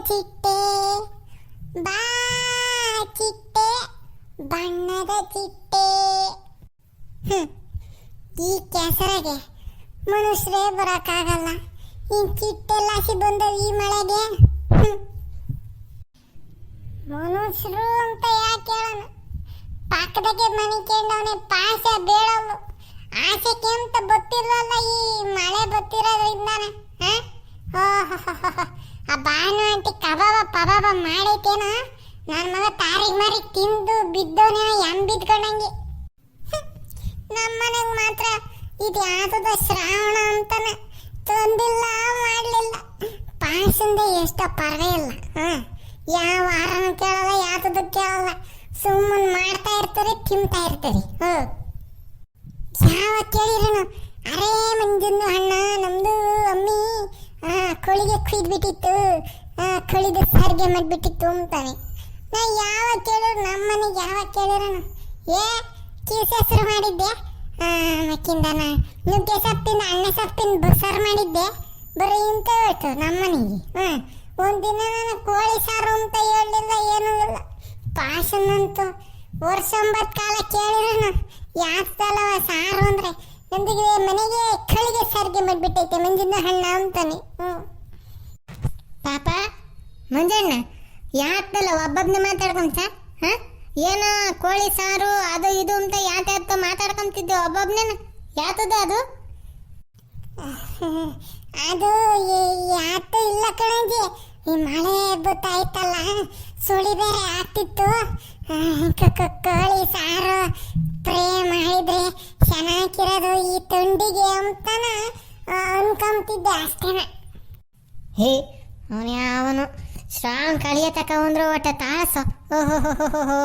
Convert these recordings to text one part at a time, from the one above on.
ಚಿಟ್ಟೆ ಬಾ ಚಿಟ್ಟೆ ಬಣ್ಣದ ಚಿಟ್ಟೆ. ಈ ಕೆಸರಾಗೆ ಮನುಷ್ಯರೇ ಬರಕ್ಕಾಗಲ್ಲ. ಇನ್ ಚಿಟ್ಟೆಲ್ಲಾಸಿ ಬಂದವು ಈ ಮಳೆಗೆ. ಮನುಷ್ಯರು ಅಂತ ಯಾಕೆ ಹೇಳೋಣ, ಪಕ್ಕದಾಗೆ ಮನೆ ಕೇಂಡವನೆ ಪಾಸ ಬೇಡವು ಆಸೆಗೆ ಅಂತ ಗೊತ್ತಿಲ್ಲಲ್ಲ ಈ ಮಳೆ ಬತ್ತಿರೋದ್ರಿಂದಾನೆ. ಆ ಬಾನು ಆಂಟಿ ಕಬಾಬ ಪಬಾಬ ಮಾಡೈತೇನೋ, ನನ್ನ ಮಗ ತಾರಿಗೆ ಮಾರಿ ತಿಂದು ಬಿದ್ದವನೇ ಬಿದ್ಕೊಂಡಂಗೆ. ನಮ್ಮನೆಗೆ ಮಾತ್ರ ಇದು ಯಾವ್ದದ ಶ್ರಾವಣ ಅಂತಾನೆ ತಂದಿಲ್ಲ ಮಾಡಲಿಲ್ಲ. ಪಾಯಸಂದ ಎಷ್ಟೋ ಪರವೇ ಇಲ್ಲ. ಯಾವ ವಾರನೂ ಕೇಳಲ್ಲ, ಯಾವ್ದು ಕೇಳಲ್ಲ, ಸುಮ್ಮನೆ ಮಾಡ್ತಾ ಇರ್ತಾರೆ ತಿಂತಾ ಇರ್ತಾರೆ. ಯಾವ ಕೇಳಿರನು ಅರೇ ಮಂಜುಂದು ಅಣ್ಣ ನಮ್ದು ಅಮ್ಮಿ ಕೋಳಿಗೆ ಕುಯ್ದ್ಬಿಟ್ಟಿತ್ತು, ಕಳಿದು ಸಾರಿಗೆ ಮಾಡಿಬಿಟ್ಟಿತ್ತು ಅಂತಾನೆ. ನಾ ಯಾವ ಕೇಳಿದ್ರು ನಮ್ಮನೆಗೆ ಯಾವ ಕೇಳಿರನು ಏ ಕೀಸ ಹೆಸರು ಮಾಡಿದ್ದೆ, ಮಕ್ಕಿಂದನ ನುಗ್ಗೆ ಸೊಪ್ಪಿಂದ ಅಣ್ಣ ಸೊಪ್ಪಿನ ಬಸಾರು ಮಾಡಿದ್ದೆ, ಬರೀ ಇಂತ ಹೇಳ್ತು ನಮ್ಮನೆಗೆ. ಒಂದಿನ ನಾನು ಕೋಳಿ ಸಾರು ಅಂತ ಹೇಳಲಿಲ್ಲ, ಏನೂ ಇಲ್ಲ. ಪಾಶನಂತೂ ವರ್ಷ ಕಾಲ ಕೇಳಿರೋನು ಯಾಕಲ್ಲವ ಸಾರು ಅಂದ್ರೆ ನಂದಿಗೆ ಮನೆಗೆ ಕಳಿಗೆ ಸಾರಿಗೆ ಮಾಡಿಬಿಟ್ಟೈತೆ ಮಂಜುಂದು ಹಣ್ಣ ಅಂತಾನೆ. ಪಾಪ ಮಂಜಣ್ಣ ಯಾಕಲ್ಲ ಒಬ್ಬೊಬ್ನ ಮಾತಾಡ್ಕೊಂತ ಏನೋ ಕೋಳಿ ಸಾರು ಅದು ಇದು ಅಂತ ಯಾತ ಮಾತಾಡ್ಕೊಂತಿದ್ದೆ ಒಬ್ಬೊಬ್ನೇನ. ಯಾತದ ಅದು? ಅದು ಯಾತು ಇಲ್ಲ ಕಣಜಿ, ಈ ಮಳೆ ಗೊತ್ತಾಯ್ತಲ್ಲ, ಸುಳಿ ಬೇರೆ ಆಗ್ತಿತ್ತು. ಕೋಳಿ ಸಾರು ಪ್ರೇ ಮಾಡಿದ್ರೆ ಚೆನ್ನಾಗಿರೋದು ಈ ತುಂಡಿಗೆ ಅಂತಾನ ಅನ್ಕೊಂತಿದ್ದೆ ಅಷ್ಟೇನ. ಹೇ ಅವನು ಯಾವನು ಶ್ರಾವಣ ಕಳಿಯ ತಕೊಂಡ್ರು ಒಟ್ಟ ತಾಸು. ಓಹೋ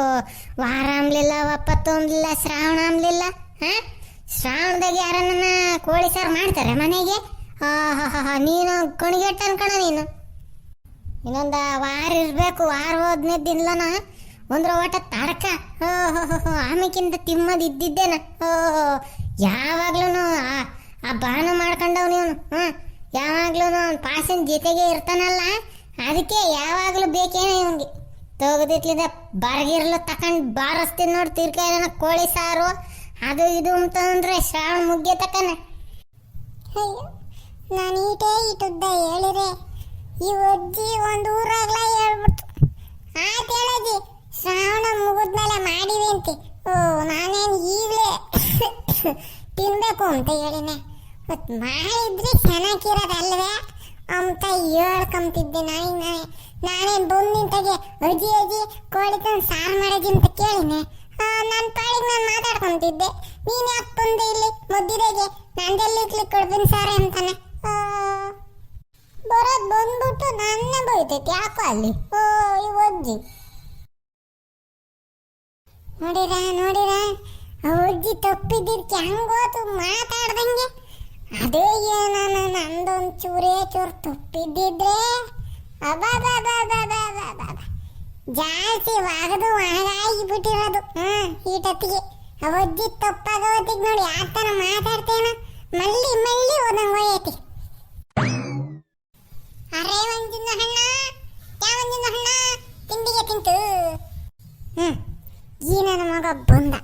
ವಾರ ಅಂಬ್ಲಿಲ್ಲ, ಒಪ್ಪತ್ತು ಅಂಬ್ಲಿಲ್ಲ, ಶ್ರಾವಣ ಅಂಬ್ಲಿಲ್ಲ. ಶ್ರಾವಣದಾಗ ಯಾರನ್ನ ಕೋಳಿ ಸಾರು ಮಾಡ್ತಾರೆ ಮನೆಗೆ? ನೀನು ಕುಣಿಗೆಟ್ಟ ಅನ್ಕಣ ನೀನು. ಇನ್ನೊಂದು ವಾರ ಇರಬೇಕು, ವಾರ ಹೋದ್ನೇದ್ ದಿನ್ಲನ ಒಂದ್ರ ಒಟ್ಟ ತಡಕ. ಆಮೇಕಿಂತ ತಿಮ್ಮದು ಇದ್ದಿದ್ದೇನ. ಯಾವಾಗ್ಲೂ ಆ ಬಾನು ಮಾಡ್ಕೊಂಡವ್ ನೀವನು. ಯಾವಾಗ್ಲೂ ಅವ್ನ ಪಾಸಿನ ಜೊತೆಗೆ ಇರ್ತಾನಲ್ಲ, ಅದಕ್ಕೆ ಯಾವಾಗ್ಲೂ ಬೇಕೇನ ಇವನ್ಗೆ. ತಗದಿತ್ಲಿಂದ ಬರ್ಗಿರ್ಲು ತಕೊಂಡ್ ಬಾರಿಸ್ತೀನಿ ನೋಡಿ ತಿರ್ಕಾಯ ಕೋಳಿ ಸಾರು ಅದು ಇದು ಅಂತಂದ್ರೆ ಶ್ರಾವಣ ಮುಗ್ಗೆ ತಕನ. ಅಯ್ಯೋ ನಾನು ಇಟ್ಟುದ್ದ ಹೇಳಿರೆ ಈ ಅಜ್ಜಿ ಒಂದು ಊರಾಗ್ಲ ಹೇಳ್ಬಿಡ್ತು. ಆಯ್ತು ಹೇಳಜ್ಜಿ, ಶ್ರಾವಣ ಮುಗಿದ್ಮೇಲೆ ಮಾಡಿವಿ ಅಂತಿ. ನಾನೇನು ಈಗಲೇ ತಿನ್ಬೇಕು ಅಂತ ಹೇಳಿನೆ. ಮತ್ತು ಮಾಡಿದ್ರೆ ಚೆನ್ನಾಗಿರೋದಲ್ವೇ ಅಂತ ಹೇಳ್ಕೊಂತಿದ್ದೆ. ನಾನೇನು ಬಂದು ನಿಂತಾಗೆ ಅಜ್ಜಿ ಕೋಳಿ ತಂದು ಸಾರು ಮಾಡೋದು ಅಂತ ಕೇಳಿನೆ. ನನ್ನ ಪಾಡಿಗೆ ನಾನು ಮಾತಾಡ್ಕೊಂತಿದ್ದೆ. ನೀನು ಯಾಕೆ ಬಂದೆ ಇಲ್ಲಿ ಮದ್ದಿದಾಗೆ? ನಂದೆಲ್ಲಿ ಇಕ್ಲಿಕ್ಕೆ ಕೊಡ್ತೀನಿ ಸಾರೆ ಅಂತಾನೆ. ಬರೋದು ಬಂದ್ಬಿಟ್ಟು ನನ್ನ ಬೈತೈತಿ ಯಾಕೋ ಅಲ್ಲಿ. ಅಜ್ಜಿ ನೋಡಿರ ಅಜ್ಜಿ ತಪ್ಪಿದ್ದಕ್ಕೆ ಹಂಗೋತು ಮಾತಾಡ್ದಂಗೆ. ಅದೇ ಏನಾನ ನಂದೊಂದು ಚೂರೇ ಚೂರು ತಪ್ಪಿದ್ದಿದ್ರೆ ಜಾಸ್ತಿ ಒಗದು ಒಣಗಾಗಿ ಬಿಟ್ಟಿರೋದು. ಈಟತ್ತಿಗೆ ಅವಜ್ಜಿ ತಪ್ಪಾಗೋತಿಗೆ ನೋಡಿ ಯಾತನ ಮಾತಾಡ್ತೇನ ಮಳ್ಳಿ ಓದಂಗ ಹೋಯೈತಿ. ಅರೇ ಒಂಜಿಂದ ಹಣ್ಣ ಯಾವಂಜಿಂದ ಹಣ್ಣ ತಿಂಡಿಗೆ ತಿಂತು. ಈ ನನ್ನ ಮಗ ಬಂದ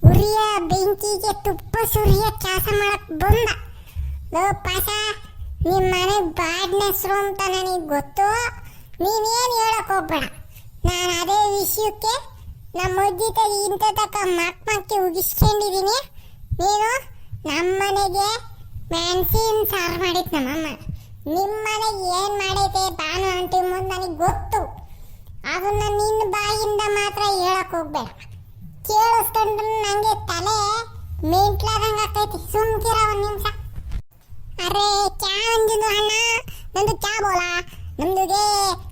ಉರಿಯ ಬೆಂಕಿಗೆ ತುಪ್ಪ ಸುರಿಯ ಕೆಲಸ ಮಾಡಕ್ ಬಂದ. ಲೋ ಪಾಸ, ನಿಮ್ಮ ಮನೆಗೆ ಬಾಡ್ನೆಸ್ರು ಅಂತ ನನಗೆ ಗೊತ್ತು, ನೀನೇನು ಹೇಳಕ್ ಹೋಗ್ಬೇಡ. ನಾನು ಅದೇ ವಿಷಯಕ್ಕೆ ನಮ್ಮ ಅಜ್ಜಿ ತಗಿ ಇಂಥ ತಕ್ಕ ಮಕ್ಕಿ ಉಗಿಸ್ಕೊಂಡಿದ್ದೀನಿ. ನೀನು ನಮ್ಮನೆಗೆ ಮೆಣಸಿನ ಸಾರು ಮಾಡಿತ್ತು ನಮ್ಮಮ್ಮ, ನಿಮ್ಮನೆಗೆ ಏನು ಮಾಡೈತೆ ಬಾನು ಅಂಟಿ ಮುಂದೆ ನನಗೆ ಗೊತ್ತು. ಅದನ್ನ ನಿನ್ನ ಬಾಯಿಂದ ಮಾತ್ರ ಹೇಳಕ್ ಹೋಗ್ಬೇಡ. ಕೇಳಿಸ್ಕೊಂಡ್ರೆ ನನಗೆ ತಲೆ ಮೆಂಟ್ಲಾದಂಗೆ ಆಗ್ತೈತಿ. ಸುಮ್ಕಿರ ಒಂದು ನಿಮಿಷ. ಅರೆ ಚಾ ಮಂಜಿಂದು ಅಣ್ಣ, ನಂದು ಚಾ ಬೋಲ. ನಮ್ದುಗೆ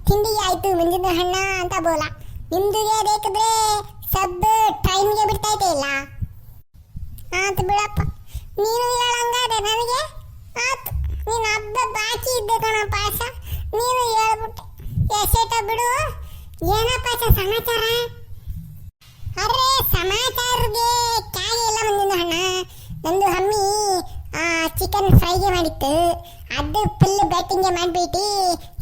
ತಿಂಡಿಗೆ ಆಯ್ತು ಮಂಜಿಂದು ಹಣ್ಣ ಅಂತ ಬೋಲ. ನಿಮ್ದುಗೆ ಬೇಕಿದ್ರೆ ಸಬ್ ಟೈಮ್ಗೆ ಬಿಡ್ತೈತೆ ಇಲ್ಲ ಆತು ಬಿಡಪ್ಪ. ನೀನು ಹೇಳಂಗಾದೆ ನನಗೆ ಆತು. ನೀನು ಹಬ್ಬ ಬಾಕಿ ಇದ್ದೆ ಕಣ ಪಾಸ, ನೀನು ಹೇಳ್ಬಿಟ್ಟೆ. ಎಸೇಟ ಬಿಡು. ಏನಪ್ಪ ಸಮಾಚಾರ? ಅರೆ ಸಮಾಚಾರಗೆ ಕ್ಯಾಗೆ ಇಲ್ಲ ಮಂಜಿಂದು ಹಣ್ಣ. ನಂದು ಹಮ್ಮಿ ಚಿಕನ್ ಫ್ರೈಗೆ ಮಾಡಿತ್ತು, ಅದು ಫುಲ್ ಬ್ಯಾಟಿಂಗ್ಗೆ ಮಾಡಿಬಿಟ್ಟು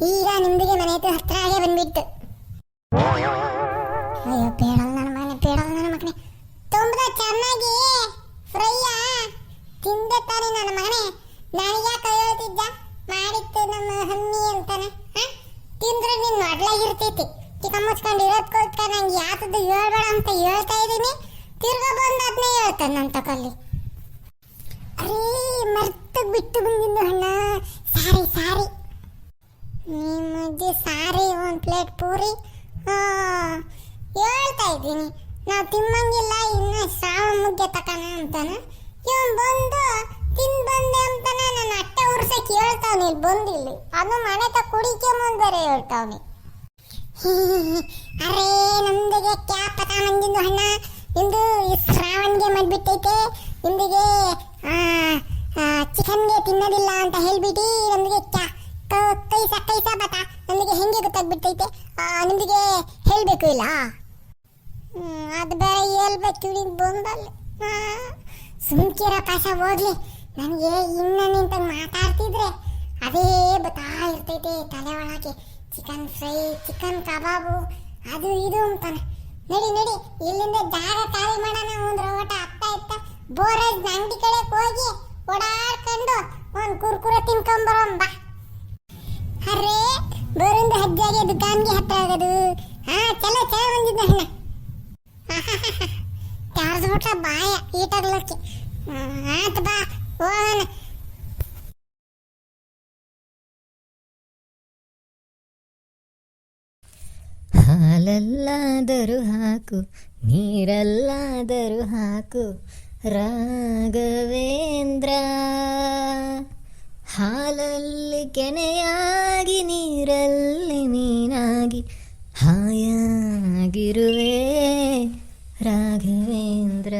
ಈಗ ನಿಮ್ದಿಗೆ ಮನೆ ಹತ್ರ ಹಾಗೆ ಬಂದ್ಬಿಟ್ಟು. ಅಯ್ಯೋ ಬೇಡಲ್ಲ ನನ್ನ ಮಗನೇ, ಬೇಡಲ್ಲ ನನ್ನ ಮಗನೇ. ತುಂಬ ಚೆನ್ನಾಗಿ ಫ್ರೈಯ ತಿಂದೆ ತಾನೆ ನನ್ನ ಮಗನೇ. ನನಗೆ ಯಾಕೆ ಹೇಳ್ತಿದ್ದ ಮಾಡಿತ್ತು ನಮ್ಮ ಹಮ್ಮಿ ಅಂತಾನೆ. ತಿಂದ್ರೆ ನೀನು ಒಡ್ಲಾಗಿರ್ತೈತಿ. ಚಿಕನ್ ಮುಚ್ಕೊಂಡು ಇರೋದ್ಕೋಸ್ಕರ ನಂಗೆ ಯಾತದ್ದು ಹೇಳ್ಬೇಡ ಅಂತ ಹೇಳ್ತಾ ಇದ್ದೀನಿ. ತಿರ್ಗಾ ಬಂದು ಅದನ್ನೇ ಹೇಳ್ತಾನೆ ನನ್ನ ತಕಲ್ಲಿ. ಅರೇ ಮರ್ತು ಬಿಟ್ಟು ಬಂದಿದ್ದು ಅಣ್ಣ, ಸಾರಿ ಸಾರಿ. ನಿಮಗೆ ಸಾರಿ. ಒಂದು ಪ್ಲೇಟ್ ಪೂರಿ ಹೇಳ್ತಾ ಇದ್ದೀನಿ. ನಾವು ತಿಮ್ಮಂಗಿಲ್ಲ, ಇನ್ನು ಶ್ರಾವಣ ಮುದ್ದೆ ತಕನ ಅಂತಾನೆ. ಇವನು ಬಂದು ತಿಂದು ಬಂದೆ ಅಂತಾನೆ ನನ್ನ ಅಟ್ಟೆ ಉರ್ಸಕ್ಕೆ ಹೇಳ್ತಾವನಿ. ಇಲ್ಲಿ ಬಂದಿಲ್ಲಿ ಅದು ಮನೆ ತ ಕುಡಿಕೆ ಮುಂದೆ ಹೇಳ್ತಾವನಿ. ಅರೇ ನಮ್ದಿಗೆ ಕ್ಯಾ ಪತಾ ಮಂದಿದ್ದು ಅಣ್ಣ, ಇಂದು ಶ್ರಾವಣ್ಗೆ ಮಾಡಿಬಿಟ್ಟೈತೆ. ಇಂದಿಗೆ ಚಿಕನ್ಗೆ ತಿನ್ನೋದಿಲ್ಲ ಅಂತ ಹೇಳ್ಬಿಟ್ಟು ನಮಗೆ ಕೈಸ ಬತ ನಮಗೆ ಹೆಂಗೆ ಗೊತ್ತಾಗ್ಬಿಟ್ಟೈತೆ. ನಿಮಗೆ ಹೇಳಬೇಕು ಇಲ್ಲ, ಅದು ಬೇರೆ ಹೇಳ್ಬೇಕು ನಿಂಗೆ ಬಂದಲ್ಲಿ. ಸುಮ್ಕಿರ ಪಾಸ ಹೋಗ್ಲಿ. ನನಗೆ ಇನ್ನು ನಿಂತ ಮಾತಾಡ್ತಿದ್ರೆ ಅದೇ ಬತ್ತಾ ಇರ್ತೈತೆ ತಲೆ ಒಳಗೆ. ಚಿಕನ್ ಫ್ರೈ, ಚಿಕನ್ ಕಬಾಬು, ಅದು ಇದು ಅಂತಾನೆ. ನಡಿ ನಡಿ ಇಲ್ಲಿಂದ ಜಾಗ ಖಾಲಿ ಮಾಡೋಣ. ಒಂದು ಓಟ ಅತ್ತ ಇತ್ತ ಬೋರೇಜ್ ಅಂಗಡಿ ಕಡೆ ಹೋಗಿ ಓಡಾಡ್ಕೊಂಡು ಒಂದು ಕುರ್ಕುರೆ ತಿನ್ಕೊಂಬರೋಣ ಬಾ. ಅರೇ ಬರೋಂದು ಹಜ್ಜಾಗೆ ದುಕಾನ್ಗೆ ಹತ್ರ ಆಗೋದು. ಚಲೋ ಚಲೋ ಬಂದಿದ್ದ ಅಣ್ಣ. ಚಾರ್ಜ್ಬಿಟ್ಟ ಬಾಯ ಈಟಾಗ್ಲಕ್ಕೆ. ಆಯ್ತು ಬಾ ಹೋಗೋಣ. ಹಾಲಲ್ಲಾದರೂ ಹಾಕು, ನೀರಲ್ಲಾದರೂ ಹಾಕು ರಾಘವೇಂದ್ರ. ಹಾಲಲ್ಲಿ ಕೆನೆಯಾಗಿ, ನೀರಲ್ಲಿ ಮೀನಾಗಿ ಹಾಯಾಗಿರುವೆ ರಾಘವೇಂದ್ರ.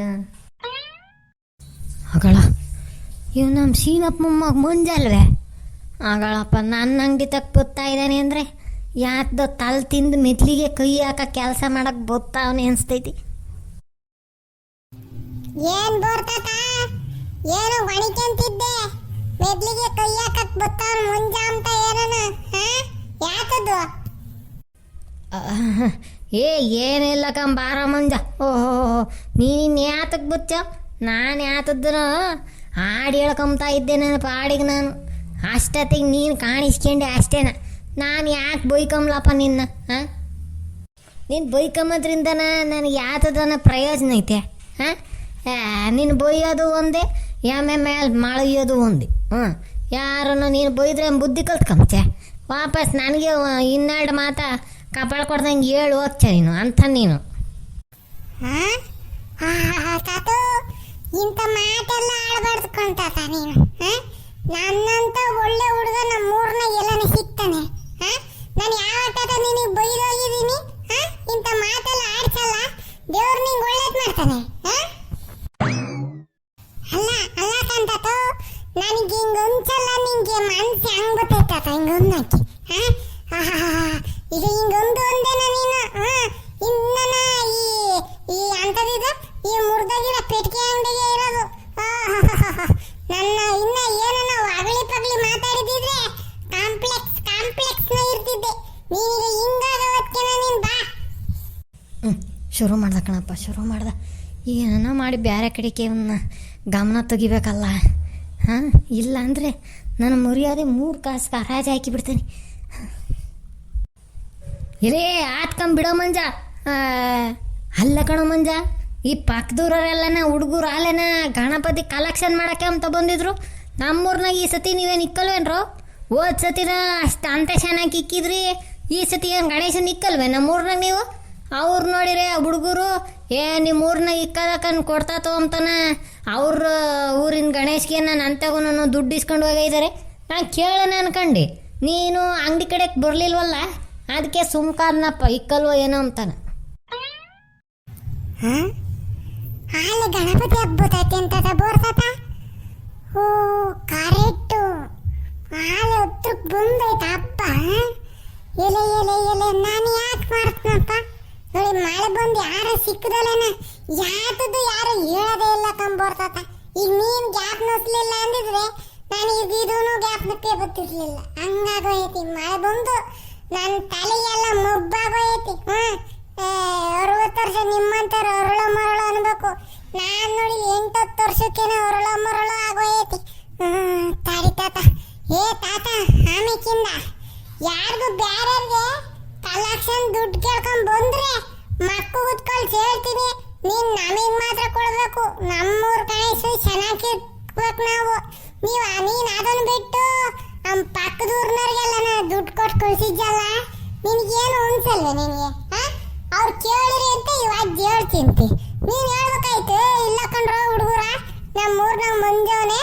ಆಗಳ ಇವ್ ನಮ್ಮ ಶೀನಪ್ಪ ಮೊಮ್ಮಗ ಮುಂಜಲ್ವೇ ಆಗಳಪ್ಪ ನನ್ನ ಅಂಗಡಿ ತಕ್ಕ ಬತ್ತಾ ಇದ್ದಾನೆ ಅಂದರೆ ಯಾತ್ದೋ ತಲೆ ತಿಂದು ಮೆದ್ಲಿಗೆ ಕೈ ಹಾಕ ಕೆಲಸ ಮಾಡಕ್ ಬತ್ತಾವನೆ ಅನ್ಸ್ತೈತಿ. ಏನ್ ಬೋರ್ತಾತ, ಏನು ಒಣಿಕೆಂತಿದ್ದೆ ಮೆದ್ಲಿಗೆ ಕೈ ಹಾಕಕ್ ಬತ್ತಾವ ಮುಂಜ ಅಂತ ಏನನ ಯಾತದು? ಏನಿಲ್ಲ ಬಾರ ಮಂಜ. ಓಹೋ ನೀನು ಯಾತಕ್ಕೆ ಬುಚ್ಚ? ನಾನು ಯಾತದ್ರ ಹಾಡು ಹೇಳ್ಕೊಂಬ್ತಾ ಇದ್ದೆ ನನ್ನ ಪಾಡಿಗೆ. ನಾನು ಅಷ್ಟೊತ್ತಿಗೆ ನೀನು ಕಾಣಿಸ್ಕೊಂಡೆ ಅಷ್ಟೇನ. ನಾನು ಯಾಕೆ ಬೈಕಂಬ್ಲಪ್ಪ ನಿನ್ನ? ನೀನು ಬೈಕಂಬದ್ರಿಂದನ ನನಗೆ ಯಾತದನ ಪ್ರಯೋಜನ ಐತೆ? ನೀನು ಬೈಯೋದು ಒಂದೇ, ಮೇಲೆ ಮಳೆಯೋದು ಒಂದೇ. ಯಾರನ್ನು ನೀನು ಬೈದ್ರೆ ಬುದ್ಧಿ ಕಲ್ತ್ಕೊಂಬೆ. ವಾಪಸ್ ನನಗೆ ಇನ್ನೆರಡು ಮಾತಾ ಕಪಾಳ ಕೊಡ್ದಂಗೆ ಹೇಳು ಹೋಗ್ಚ ನೀನು ಅಂತ ನೀನು. ತಾತು ಇಂಥ ಮಾತೆಲ್ಲ ಆಡ್ಬಾರ್ದ್ಕೊಂತ ನೀನು. ನನ್ನಂತ ಒಳ್ಳೆ ಹುಡುಗ ನಮ್ಮ ಊರ್ನ ಎಲ್ಲಾನು ಸಿಗ್ತಾನೆ. ನಾನು ಯಾವತ್ತ ನಿನಗೆ ಬೈದೋಗಿದ್ದೀನಿ? ಇಂಥ ಮಾತೆಲ್ಲ ಆಡ್ಸಲ್ಲ. ದೇವ್ರು ನಿಂಗೆ ಒಳ್ಳೇದು ಮಾಡ್ತಾನೆ. ಅಲ್ಲ ಅಲ್ಲ ಕಂತಾತು, ನನಗೆ ಹಿಂಗೆ ಒಂದ್ಸಲ ನಿಂಗೆ ಮನ್ಸು ಹೆಂಗ್ ಗೊತ್ತೈತಾತ ಹಿಂಗೊಂದಕ್ಕೆ. ಈಗ ಹಿಂಗೊಂದು ಒಂದೇನ ನೀನು ಇನ್ನನ ಈ ಅಂತದಿದು ಈ ಮುರ್ದಾಗಿರೋ ಪೆಟ್ಟಿಗೆ ಅಂಗಡಿಗೆ ಇರೋದು. ನನ್ನ ಇನ್ನ ಏನನ ಅಗಳಿ ಪಗಲಿ ಮಾತಾಡಿದಿದ್ರೆ ಕಾಂಪ್ಲೆಕ್ಸ್ನ ಇರ್ತಿದ್ದೆ. ನೀನೀಗ ಹಿಂಗಾಗವತ್ಕೆ ನೀನು ಬಾ. ಶುರು ಮಾಡ್ದ ಕಣಪ್ಪ, ಶುರು ಮಾಡ್ದ. ಏನೋ ಮಾಡಿ ಬೇರೆ ಕಡೆಗೆ ಇವನ್ನ ಗಮನ ತೆಗಿಬೇಕಲ್ಲ. ಇಲ್ಲ ಅಂದರೆ ನನ್ನ ಮರ್ಯಾದೆ 3 ಕಾಸಿಗೆ ಹರಾಜು ಹಾಕಿಬಿಡ್ತೇನೆ. ಇರೇ ಆತ್ಕೊಂಬಿಡೋ ಮಂಜ. ಅಲ್ಲ ಕಣೋ ಮಂಜ, ಈ ಪಕ್ಕದೂರರೆಲ್ಲನ ಹುಡುಗರು ಅಲ್ಲೇನ ಗಣಪತಿ ಕಲೆಕ್ಷನ್ ಮಾಡೋಕ್ಕೆ ಅಂತ ಬಂದಿದ್ರು. ನಮ್ಮೂರ್ನಾಗ ಈ ಸತಿ ನೀವೇನು ಇಕ್ಕಲ್ವೇನ್ರೋ? ಹೋದ ಸತಿನ ಅಷ್ಟು ಅಂತ ಚೆನ್ನಾಗಿ ಇಕ್ಕಿದ್ರಿ, ಈ ಸತಿ ಏನು ಗಣೇಶನ ಇಕ್ಕಲ್ವೇ ನಮ್ಮೂರ್ನಾಗ ನೀವು? ಅವ್ರು ನೋಡಿರೆ ಹುಡುಗರು ನಿಮ್ಮ ಊರ್ನಾಗ ಇಕ್ಕದಕ್ಕನ್ ಕೊಡ್ತಾತೋ ಅಂತಾನ ಅವ್ರ ಊರಿನ ಗಣೇಶ್ಗೆ ನಾನು ಅಂತೆಗೂ ದುಡ್ಡು ಇಸ್ಕೊಂಡು ಹೋಗಿದ್ದಾರೆ. ನಾನು ಕೇಳೋಣ ಅನ್ಕಂಡು ನೀನು ಅಂಗಡಿ ಕಡೆಗೆ ಬರಲಿಲ್ವಲ್ಲ, ಅದಕ್ಕೆ ಸುಮ್ಕಾದ್ನಪ್ಪ, ಇಕ್ಕಲ್ವೋ ಏನೋ ಅಂತಾನ. ಅಲ್ಲಿ ಗಣಪತಿ ಹಬ್ಬತೈತೆ ಅಂತ ಬೋರ್ತಾತ. ಓ ಕರೆಕ್ಟು, ಹಾಲು ಹತ್ರಕ್ಕೆ ಬಂದೈತೆ ಹಬ್ಬ. ಎಲೆ ಎಲೆ ಎಲೆ ನಾನು ಯಾಕೆ ಮಾಡ್ತೀನಪ್ಪ? ನೋಡಿ ಮಳೆ ಬಂದು ಯಾರು ಸಿಕ್ಕದಲ್ಲೇನ ಯಾತದು ಯಾರು ಹೇಳೋದೇ ಇಲ್ಲ ಕಂಬೋರ್ತಾತ. ಈಗ ನೀನು ಗ್ಯಾಪ್ ನೋಸ್ಲಿಲ್ಲ ಅಂದಿದ್ರೆ ನನಗೆ ಇದೂನು ಜ್ಞಾಪನಕ್ಕೆ ಗೊತ್ತಿರ್ಲಿಲ್ಲ. ಹಂಗಾಗೋಯ್ತಿ ಮಳೆ ಬಂದು ನನ್ನ ತಲೆಯೆಲ್ಲ ಮೊಬ್ಬಾಗೋಯ್ತಿ. 60 ವರ್ಷ ನಿಮ್ಮಂತರ ಅರಳು ಮರಳು ಅನ್ಬೇಕು. ನಾನ್ ನೋಡಿ 8-10 ವರ್ಷಕ್ಕೇನೆ ಅರಳು ಮರಳು ಆಗೋಯ್ತಿ. ತಾಡಿ ತಾತ, ಏ ತಾತ, ಆಮೇಕಿಂದ ಯಾರಿಗೂ ಬ್ಯಾರ್ಯಾರಿಗೆ ಕಲೆಕ್ಷನ್ ದುಡ್ಡು ಕೇಳ್ಕೊಂಡ್ ಬಂದ್ರೆ ಮಕ್ಕು ಕೂತ್ಕೊಳ್ಸಿ ಹೇಳ್ತೀನಿ, ನೀನ್ ನಮಗ್ ಮಾತ್ರ ಕೊಡ್ಬೇಕು. ನಮ್ಮೂರ್ ಕಣೇಶು ಚೆನ್ನಾಗಿರ್ಬೇಕು ನಾವು. ನೀನ್ ಅದನ್ನ ಬಿಟ್ಟು ನಮ್ಮ ಪಕ್ಕದೂರ್ನವ್ರಿಗೆಲ್ಲ ದುಡ್ಡು ಕೊಟ್ಟು ಕಳ್ಸಿದ್ದಲ್ಲ, ನಿನ್ಗೇನು ಅನ್ಸಲ್ವ ನಿನಗೆ? ಅವ್ರು ಕೇಳಿರಿ ಅಂತ ಇವಾಗ ಹೇಳ್ತಿಂತಿ. ನೀನ್ ಹೇಳ್ಬೇಕಾಯ್ತು, ಇಲ್ಲ ಕಣ್ರೋ ಹುಡುಗರ, ನಮ್ಮೂರ್ನಾಗ ಮಂಜವನೆ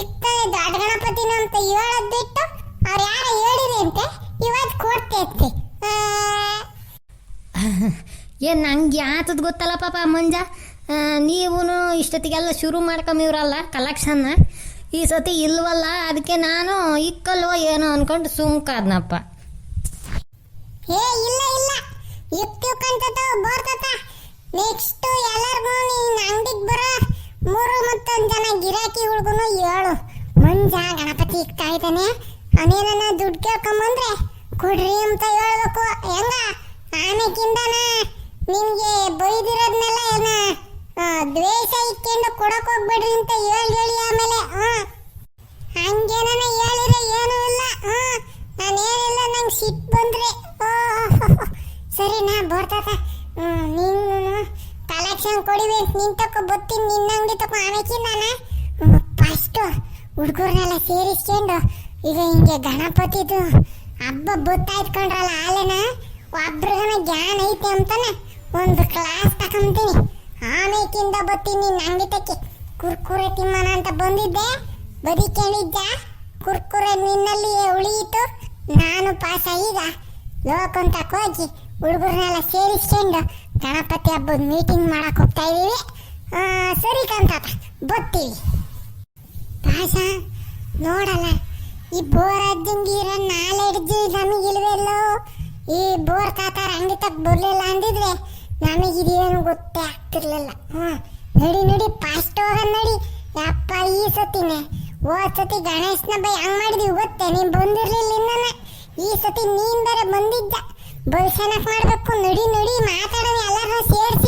ಇಕ್ತಾನೆ ದೊಡ್ಡ ಗಣಪತಿನ ಅಂತ ಹೇಳೋದ್ ಬಿಟ್ಟು ಅವ್ರು ಯಾರ ಹೇಳಿರಿ ಅಂತ ಇವತ್ತು ಕೊಡ್ತೈತಿ. ಏನು ನಂಗೆ ಯಾತದ್ ಗೊತ್ತಲ್ಲ ಪಾಪ ಮಂಜ. ನೀವು ಇಷ್ಟೊತ್ತಿಗೆಲ್ಲ ಶುರು ಮಾಡ್ಕೊಂಬಿವ್ರಲ್ಲ ಕಲೆಕ್ಷನ್ನ, ಈ ಸತಿ ಇಲ್ವಲ್ಲ, ಅದಕ್ಕೆ ನಾನು ಇಕ್ಕಲ್ವೋ ಏನೋ ಅನ್ಕೊಂಡು ಸುಮ್ಕಾದ್ನಪ್ಪ. ಏ ಇಲ್ಲ ಇಲ್ಲ, ಇಕ್ತಿವ್ಕಂತ ಬರ್ತತ. ನೆಕ್ಸ್ಟ್ ಎಲ್ಲರಿಗೂ ನೀನ್ ಅಂಗಡಿಗೆ ಬರೋ 3 ಜನ ಗಿರಾಕಿಗಳ್ಗೂ ಹೇಳು, ಮಂಜ ಗಣಪತಿ ಇಕ್ತಾ ಇದ್ದಾನೆ, ಅನೇನ ದುಡ್ಡು ಕೇಳ್ಕೊಂಬಂದ್ರೆ ಕೊಡ್ರಿ ಅಂತ ಹೇಳ್ಬೇಕು. ಹೆಂಗ ಆಮೇಕಿಂದನ ನಿನ್ಗೆ ಬೈದಿರೋದ್ನೆಲ್ಲ ಏನ ದ್ವೇಷ ಇಟ್ಕೊಂಡು ಕೊಡಕ್ ಹೋಗ್ಬೇಡ್ರಿ ಅಂತ ಹೇಳಿ ಆಮೇಲೆ ಹಂಗೇನ ಹೇಳಿದ್ರೆ ಏನೂ ಇಲ್ಲ. ನಾನೇನಿಲ್ಲ, ನಂಗೆ ಸಿಟ್ಟು ಬಂದ್ರೆ ಸರಿ ನಾ ಬರ್ತದ. ನೀನು ಕಲೆಕ್ಷನ್ ಕೊಡಿವೆ, ನಿನ್ ತಕೊ ಬತ್ತೀನಿ, ನಿನ್ನ ಅಂಗಡಿ ತಕೊ. ಆಮೇಕಿಂದಾನ ಫಸ್ಟ್ ಹುಡುಗರ್ನೆಲ್ಲ ಸೇರಿಸ್ಕೊಂಡು ಈಗ ಹಿಂಗೆ ಗಣಪತಿದು ಹಬ್ಬ ಬತ್ತಾಯ್ತ್ಕೊಂಡ್ರಲ್ಲ, ಆಲೆನ ಒಬ್ರಿಗನ ಜ್ಞಾನ ಐತೆ ಅಂತಾನೆ ಒಂದು ಕ್ಲಾಸ್ ತಕೊಂತೀನಿ. ಆಮೇಕಿಂದ ಬತ್ತೀನಿ ನಿನ್ನ ಅಂಗಡಿ ತಕ್ಕಿ. ಕುರ್ಕುರೆ ತಿಮ್ಮನ ಅಂತ ಬಂದಿದ್ದೆ, ಬದಿಕೊಂಡಿದ್ದ ಕುರ್ಕುರೆ ನಿನ್ನಲ್ಲಿ ಉಳಿಯಿತು. ನಾನು ಪಾಸ. ಈಗ ಲೋಕಂತಕ್ಕೆ ಹೋಗಿ ಹುಡುಗರನ್ನೆಲ್ಲ ಸೇರಿಸ್ಕೊಂಡು ಗಣಪತಿ ಹಬ್ಬದ ಮೀಟಿಂಗ್ ಮಾಡಕ್ ಹೋಗ್ತಾ ಇದೀವಿ. ಸರಿ ಕಂತಾತ, ಬರ್ತೀವಿ. ಪಾಸ ನೋಡಲ್ಲ, ಈ ಬೋರ್ ಅಜ್ಜಂಗಿರ ನಾಲೆಡ್ಜು ನಮಗಿಲ್ವೆಲ್ಲೋ. ಈ ಬೋರ್ ತಾತಾರ ಅಂಗಡಿ ತಕ್ಕ ಬರ್ಲಿಲ್ಲ ಅಂದಿದ್ರೆ ನಮಗಿದೇನು ಗೊತ್ತೇ ಆಗ್ತಿರ್ಲಿಲ್ಲ. ನಡಿ ಫಾಸ್ಟ್ ಹೋಗ ನಡಿ. ಯಪ್ಪ ಈ ಸತಿನೇ, ಹೋದ್ ಸತಿ ಗಣೇಶನ ಬೈ ಹಂಗ್ ಮಾಡಿದ್ವಿ ಗೊತ್ತೇ, ನೀನ್ ಬಂದಿರ್ಲಿಲ್ಲ ಇನ್ನನ. ಈ ಸತಿ ನೀನ್ ಬೇರೆ ಬಂದಿದ್ದ, ಬೈಸನಕ್ ಮಾಡ್ಬೇಕು. ನಡಿ ಮಾತಾಡೋಣ, ಎಲ್ಲರೂ ಸೇರ್ಸಿ